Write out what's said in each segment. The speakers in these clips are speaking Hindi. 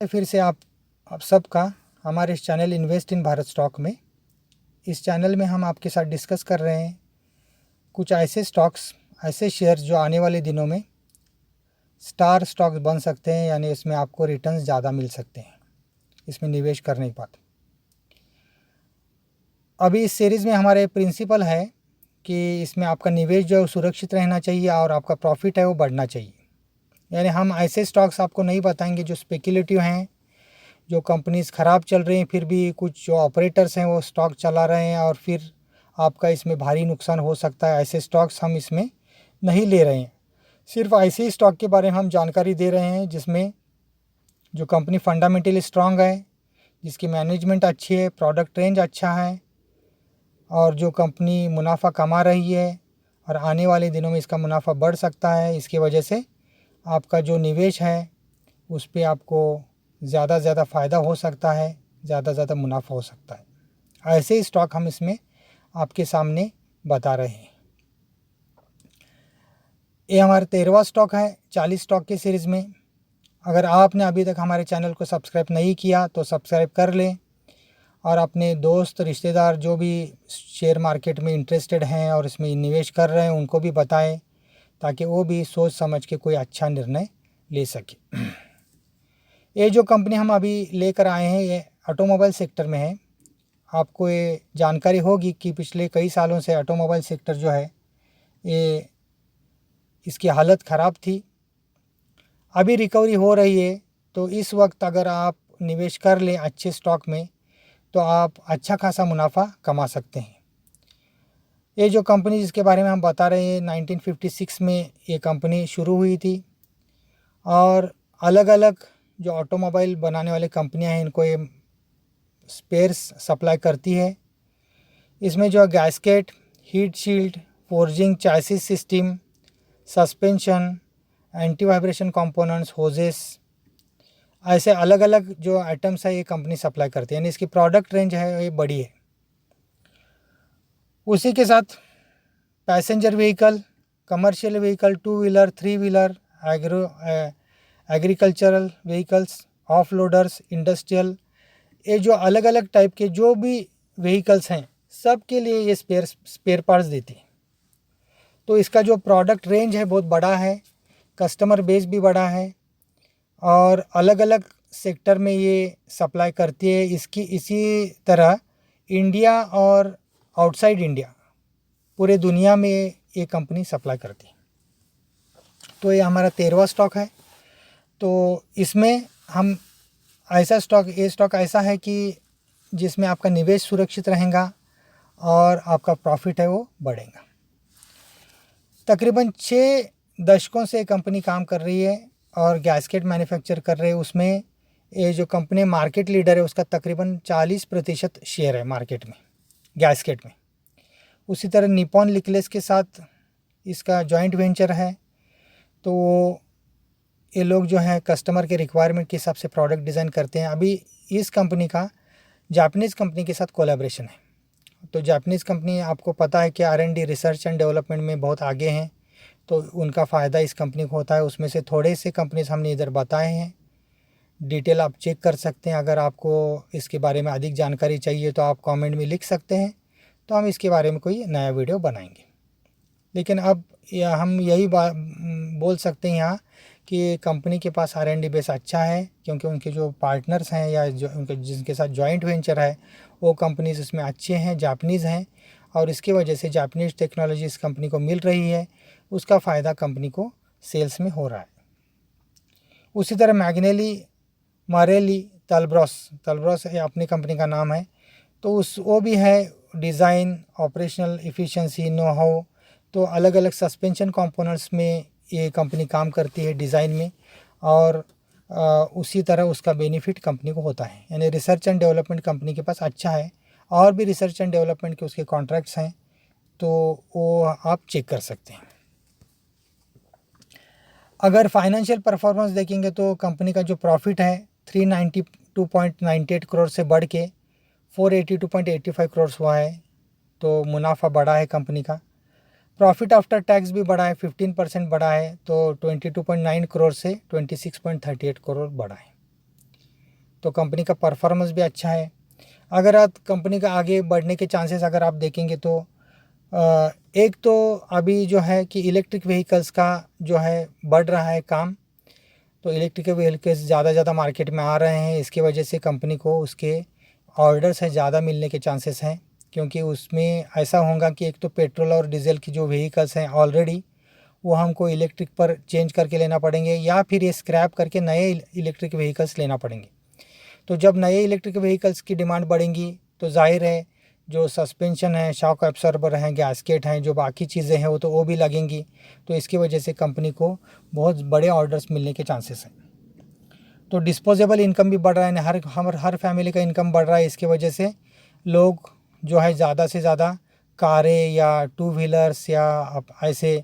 फिर से आप सबका हमारे इस channel invest in Bharat stock में। इस चैनल में हम आपके साथ डिस्कस कर रहे हैं कुछ ऐसे स्टॉक्स, ऐसे शेयर्स जो आने वाले दिनों में स्टार स्टॉक्स बन सकते हैं, यानी इसमें आपको रिटर्न्स ज़्यादा मिल सकते हैं इसमें निवेश करने के बाद। अभी इस सीरीज़ में हमारे प्रिंसिपल है कि इसमें आपका निवेश जो है वो सुरक्षित रहना चाहिए और आपका प्रॉफिट है वो बढ़ना चाहिए। यानी हम ऐसे स्टॉक्स आपको नहीं बताएंगे जो स्पेकुलेटिव हैं, जो कंपनीज ख़राब चल रही हैं फिर भी कुछ जो ऑपरेटर्स हैं वो स्टॉक चला रहे हैं और फिर आपका इसमें भारी नुकसान हो सकता है। ऐसे स्टॉक्स हम इसमें नहीं ले रहे हैं। सिर्फ ऐसे ही स्टॉक के बारे में हम जानकारी दे रहे हैं जिसमें जो कंपनी फंडामेंटली स्ट्रांग है, जिसकी मैनेजमेंट अच्छी है, प्रोडक्ट रेंज अच्छा है और जो कंपनी मुनाफा कमा रही है और आने वाले दिनों में इसका मुनाफा बढ़ सकता है। इसकी वजह से आपका जो निवेश है उस पर आपको ज़्यादा से ज़्यादा फ़ायदा हो सकता है, ज़्यादा से ज़्यादा मुनाफा हो सकता है। ऐसे ही स्टॉक हम इसमें आपके सामने बता रहे हैं। ये हमारा 13वां स्टॉक है 40 स्टॉक की सीरीज़ में। अगर आपने अभी तक हमारे चैनल को सब्सक्राइब नहीं किया तो सब्सक्राइब कर लें और अपने दोस्त रिश्तेदार जो भी शेयर मार्केट में इंटरेस्टेड हैं और इसमें निवेश कर रहे हैं उनको भी बताएं ताकि वो भी सोच समझ के कोई अच्छा निर्णय ले सके। ये जो कंपनी हम अभी लेकर आए हैं ये ऑटोमोबाइल सेक्टर में है। आपको ये जानकारी होगी कि पिछले कई सालों से ऑटोमोबाइल सेक्टर जो है ये इसकी हालत ख़राब थी, अभी रिकवरी हो रही है। तो इस वक्त अगर आप निवेश कर लें अच्छे स्टॉक में तो आप अच्छा खासा मुनाफा कमा सकते हैं। ये जो कंपनी जिसके बारे में हम बता रहे हैं 1956 में ये कंपनी शुरू हुई थी और अलग अलग जो ऑटोमोबाइल बनाने वाले कंपनियां हैं इनको ये स्पेयर्स सप्लाई करती है। इसमें जो gasket, heat shield, forging, chassis system, suspension, anti vibration components, hoses, ऐसे अलग अलग जो आइटम्स है ये कंपनी सप्लाई करती है। यानी इसकी प्रोडक्ट रेंज है ये बड़ी है। उसी के साथ passenger vehicle, commercial vehicle, 2 wheeler, 3 wheeler, agricultural vehicles, of loaders, industrial, ये जो अलग अलग टाइप के जो भी व्हीकल्स हैं सब के लिए ये स्पेयर पार्ट्स देती है। तो इसका जो प्रोडक्ट रेंज है बहुत बड़ा है, कस्टमर बेस भी बड़ा है और अलग अलग सेक्टर में ये सप्लाई करती है। इसी तरह इंडिया और आउटसाइड इंडिया पूरे दुनिया में ये कंपनी सप्लाई करती है। तो ये हमारा 13वां स्टॉक है। तो इसमें हम ऐसा स्टॉक, ये स्टॉक ऐसा है कि जिसमें आपका निवेश सुरक्षित रहेगा और आपका प्रॉफिट है वो बढ़ेगा। तकरीबन 6 दशकों से कंपनी काम कर रही है और गैस्केट मैन्युफैक्चर कर रहे हैं। उसमें ये जो कंपनी मार्केट लीडर है उसका तकरीबन 40% शेयर है मार्केट में, गैस्केट में। उसी तरह निपॉन लिकलेस के साथ इसका जॉइंट वेंचर है। तो ये लोग जो हैं कस्टमर के रिक्वायरमेंट के हिसाब से प्रोडक्ट डिज़ाइन करते हैं। अभी इस कंपनी का जापानीज़ कंपनी के साथ कोलैबोरेशन है। तो जापानीज़ कंपनी आपको पता है कि R&D, रिसर्च एंड डेवलपमेंट में बहुत आगे हैं, तो उनका फ़ायदा इस कंपनी को होता है। उसमें से थोड़े से कंपनीज हमने इधर बताए हैं, डिटेल आप चेक कर सकते हैं। अगर आपको इसके बारे में अधिक जानकारी चाहिए तो आप कमेंट में लिख सकते हैं, तो हम इसके बारे में कोई नया वीडियो बनाएंगे। लेकिन अब हम यही बोल सकते हैं यहाँ कि कंपनी के पास R&D बेस अच्छा है, क्योंकि उनके जो पार्टनर्स हैं या जो उनके जिनके साथ जॉइंट वेंचर है वो कंपनीज इसमें अच्छे हैं, जापानीज़ हैं, और इसकी वजह से जापानीज़ टेक्नोलॉजी इस कंपनी को मिल रही है, उसका फ़ायदा कंपनी को सेल्स में हो रहा है। उसी तरह मैग्नेली, मारेली, तलब्रॉस ये अपनी कंपनी का नाम है। तो वो भी है design, operational efficiency, know how. तो अलग अलग सस्पेंशन कंपोनेंट्स में ये कंपनी काम करती है डिज़ाइन में, और उसी तरह उसका बेनिफिट कंपनी को होता है। यानी रिसर्च एंड डेवलपमेंट कंपनी के पास अच्छा है, और भी रिसर्च एंड डेवलपमेंट के उसके कॉन्ट्रैक्ट्स हैं, तो वो आप चेक कर सकते हैं। अगर फाइनेंशियल परफॉर्मेंस देखेंगे तो कंपनी का जो प्रॉफिट है 392.98 करोड़ से बढ़ के 482.85 करोड़ हुआ है। तो मुनाफा बढ़ा है कंपनी का। प्रॉफिट आफ्टर टैक्स भी बढ़ा है, 15% बढ़ा है, तो 22.9 करोड़ से 26.38 करोड़ बढ़ा है। तो कंपनी का परफॉर्मेंस भी अच्छा है। अगर आप कंपनी का आगे बढ़ने के चांसेस अगर आप देखेंगे तो एक तो अभी जो है कि इलेक्ट्रिक व्हीकल्स का जो है बढ़ रहा है काम, तो इलेक्ट्रिक व्हीकल्स ज़्यादा मार्केट में आ रहे हैं, इसकी वजह से कंपनी को उसके ऑर्डर्स है ज़्यादा मिलने के चांसेस हैं। क्योंकि उसमें ऐसा होगा कि एक तो पेट्रोल और डीजल की जो व्हीकल्स हैं ऑलरेडी वो हमको इलेक्ट्रिक पर चेंज करके लेना पड़ेंगे, या फिर ये स्क्रैप करके नए इलेक्ट्रिक व्हीकल्स लेना पड़ेंगे। तो जब नए इलेक्ट्रिक व्हीकल्स की डिमांड बढ़ेंगी तो जाहिर है जो सस्पेंशन है, शॉक एब्सॉर्बर हैं, गैस्केट हैं, जो बाकी चीज़ें हैं वो भी लगेंगी। तो इसकी वजह से कंपनी को बहुत बड़े ऑर्डर्स मिलने के चांसेस हैं। तो डिस्पोजेबल इनकम भी बढ़ रहा है, हर फैमिली का इनकम बढ़ रहा है। इसकी वजह से लोग जो है ज़्यादा से ज़्यादा कारें या टू व्हीलर्स या ऐसे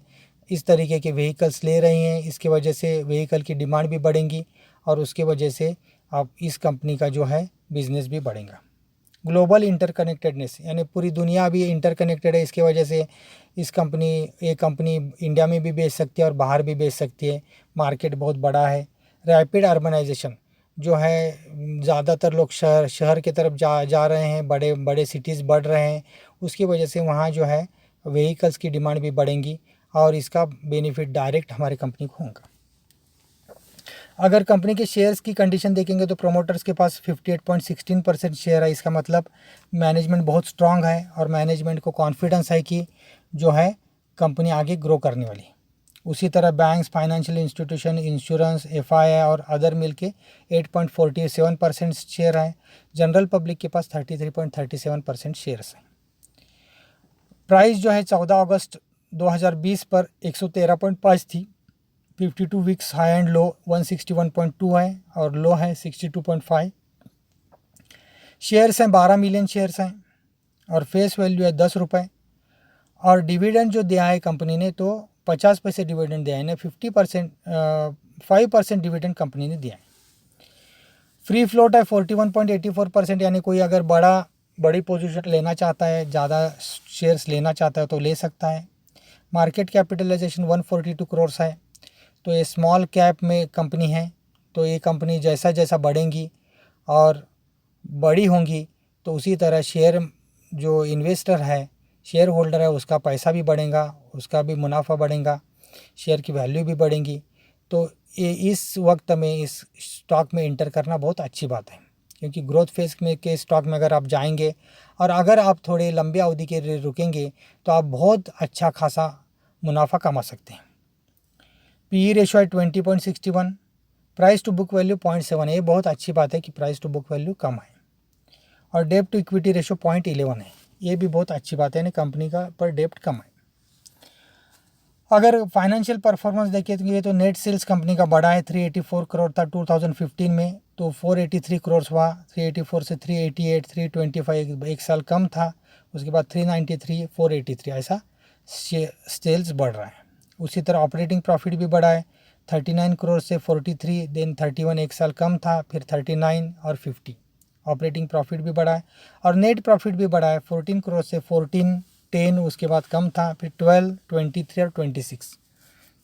इस तरीके के व्हीकल्स ले रही हैं। इसकी वजह से व्हीकल की डिमांड भी बढ़ेंगी और उसकी वजह से अब इस कंपनी का जो है बिज़नेस भी बढ़ेगा। ग्लोबल इंटरकनेक्टेडनेस यानी पूरी दुनिया अभी इंटरकनेक्टेड है, इसकी वजह से ये कंपनी इंडिया में भी बेच सकती है और बाहर भी बेच सकती है। मार्केट बहुत बड़ा है। रैपिड अर्बनाइजेशन जो है, ज़्यादातर लोग शहर की तरफ जा रहे हैं, बड़े बड़े सिटीज़ बढ़ रहे हैं, उसकी वजह से वहाँ जो है व्हीकल्स की डिमांड भी बढ़ेंगी और इसका बेनिफिट डायरेक्ट हमारी कंपनी को होगा। अगर कंपनी के शेयर्स की कंडीशन देखेंगे तो प्रोमोटर्स के पास 58.16% शेयर है। इसका मतलब मैनेजमेंट बहुत स्ट्रांग है और मैनेजमेंट को कॉन्फिडेंस है कि जो है कंपनी आगे ग्रो करने वाली। उसी तरह banks, financial institution, insurance, FI और अदर मिल के 8.47% शेयर है। जनरल पब्लिक के पास 33.37% शेयर्स हैं। प्राइस जो है 14 अगस्त 2020 पर 113.5 थी। 52 वीक्स हाई एंड लो 161.2 है और लो है 62.5। शेयर्स हैं 12 मिलियन शेयर्स हैं और फेस वैल्यू है 10 रुपये। और डिविडेंड जो दिया है कंपनी ने तो 50 पैसे डिविडेंड दिया है, यानी 5% डिविडेंड कंपनी ने दिया है। फ्री फ्लोट है 41.84%, यानी कोई अगर बड़ी पोजीशन लेना चाहता है, ज़्यादा शेयर्स लेना चाहता है तो ले सकता है। मार्केट कैपिटलाइजेशन 142 करोड़ है। तो ये स्मॉल कैप में कंपनी है, तो ये कंपनी जैसा जैसा बढ़ेंगी और बड़ी होंगी तो उसी तरह शेयर जो इन्वेस्टर है, शेयर होल्डर है, उसका पैसा भी बढ़ेगा, उसका भी मुनाफा बढ़ेगा, शेयर की वैल्यू भी बढ़ेंगी। तो ये इस वक्त में इस स्टॉक में इंटर करना बहुत अच्छी बात है, क्योंकि ग्रोथ फेज में के स्टॉक में अगर आप जाएंगे और अगर आप थोड़े लंबी अवधि के लिए रुकेंगे तो आप बहुत अच्छा खासा मुनाफा कमा सकते हैं। पी रेशो है 20.61, प्राइस टू बुक वैल्यू 0.7 है। ये बहुत अच्छी बात है कि प्राइस टू बुक वैल्यू कम है। और डेप्ट टू इक्विटी रेशो 0.11 है, ये भी बहुत अच्छी बात है, यानी कंपनी का पर डेप्ट कम है। अगर फाइनेंशियल परफॉर्मेंस देखेंगे तो नेट सेल्स कंपनी का बढ़ा है, 384 करोड़ था 2015 में, तो 483 करोड़ हुआ। 384 से 388, 325 एक साल कम था, उसके बाद 393, 483 ऐसा सेल्स बढ़ रहा है। उसी तरह ऑपरेटिंग प्रॉफिट भी बढ़ा है, 39 करोड़ से 43, देन 31 एक साल कम था, फिर 39 और 50 ऑपरेटिंग प्रॉफिट भी बढ़ा है। और नेट प्रॉफिट भी बढ़ा है, 14 करोड़ से 14, 10 उसके बाद कम था, फिर 12, 23 और 26।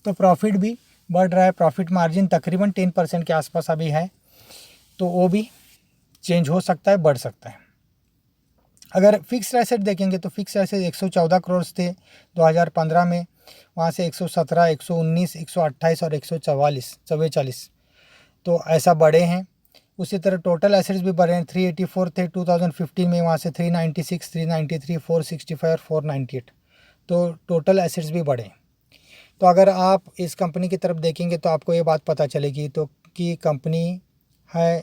तो प्रॉफिट भी बढ़ रहा है। प्रॉफिट मार्जिन तकरीबन 10% के आसपास अभी है, तो वो भी चेंज हो सकता है, बढ़ सकता है। अगर फिक्स्ड एसेट देखेंगे तो फिक्स्ड एसेट 114 करोड़ थे 2015 में, वहाँ से 117, 119, 128 और 144 तो ऐसा बढ़े हैं। उसी तरह टोटल एसेट्स भी बढ़े हैं, 384 थे 2015 में, वहाँ से 396, 393, 465 और 498, तो टोटल एसेट्स भी बढ़े। तो अगर आप इस कंपनी की तरफ देखेंगे तो आपको ये बात पता चलेगी तो कि कंपनी है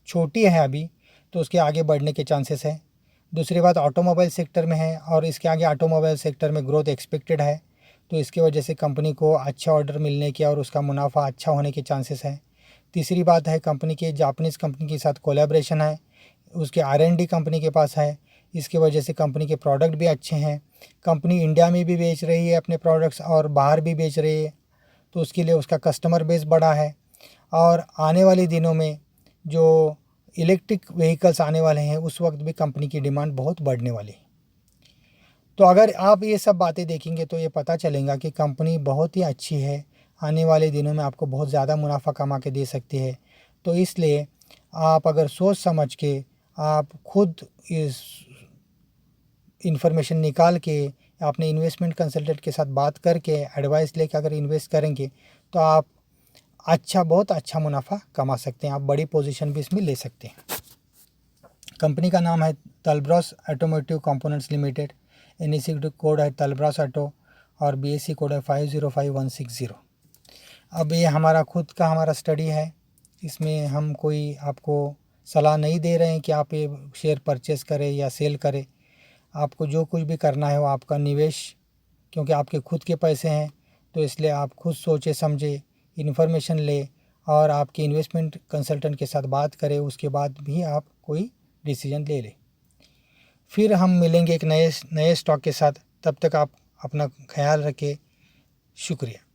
छोटी है अभी, तो उसके आगे बढ़ने के चांसेस है। दूसरी बात ऑटोमोबाइल सेक्टर में है और इसके आगे ऑटोमोबाइल सेक्टर में ग्रोथ एक्सपेक्टेड है, तो इसकी वजह से कंपनी को अच्छा ऑर्डर मिलने के और उसका मुनाफा अच्छा होने के चांसेस है। तीसरी बात है कंपनी के जापानीज़ कंपनी के साथ कोलैबोरेशन है, उसके R&D कंपनी के पास है, इसकी वजह से कंपनी के प्रोडक्ट भी अच्छे हैं। कंपनी इंडिया में भी बेच रही है अपने प्रोडक्ट्स और बाहर भी बेच रही है, तो उसके लिए उसका कस्टमर बेस बड़ा है। और आने वाले दिनों में जो इलेक्ट्रिक व्हीकल्स आने वाले हैं उस वक्त भी कंपनी की डिमांड बहुत बढ़ने वाली है। तो अगर आप ये सब बातें देखेंगे तो ये पता चलेगा कि कंपनी बहुत ही अच्छी है, आने वाले दिनों में आपको बहुत ज़्यादा मुनाफा कमा के दे सकती है। तो इसलिए आप अगर सोच समझ के आप खुद इस इंफॉर्मेशन निकाल के अपने इन्वेस्टमेंट कंसल्टेंट के साथ बात करके एडवाइस लेके अगर इन्वेस्ट करेंगे तो आप बहुत अच्छा मुनाफा कमा सकते हैं। आप बड़ी पोजीशन भी इसमें ले सकते हैं। कंपनी का नाम है Talbros automotive components limited. NEC code है तलब्रॉस ऑटो और बीएससी कोड है 505160। अब ये हमारा खुद का हमारा स्टडी है, इसमें हम कोई आपको सलाह नहीं दे रहे हैं कि आप ये शेयर परचेस करें या सेल करें। आपको जो कुछ भी करना है वो आपका निवेश, क्योंकि आपके खुद के पैसे हैं, तो इसलिए आप खुद सोचे समझे इन्फॉर्मेशन ले और आपके इन्वेस्टमेंट कंसल्टेंट के साथ बात करें, उसके बाद भी आप कोई डिसीजन ले लें। फिर हम मिलेंगे एक नए स्टॉक के साथ। तब तक आप अपना ख्याल रखें। शुक्रिया।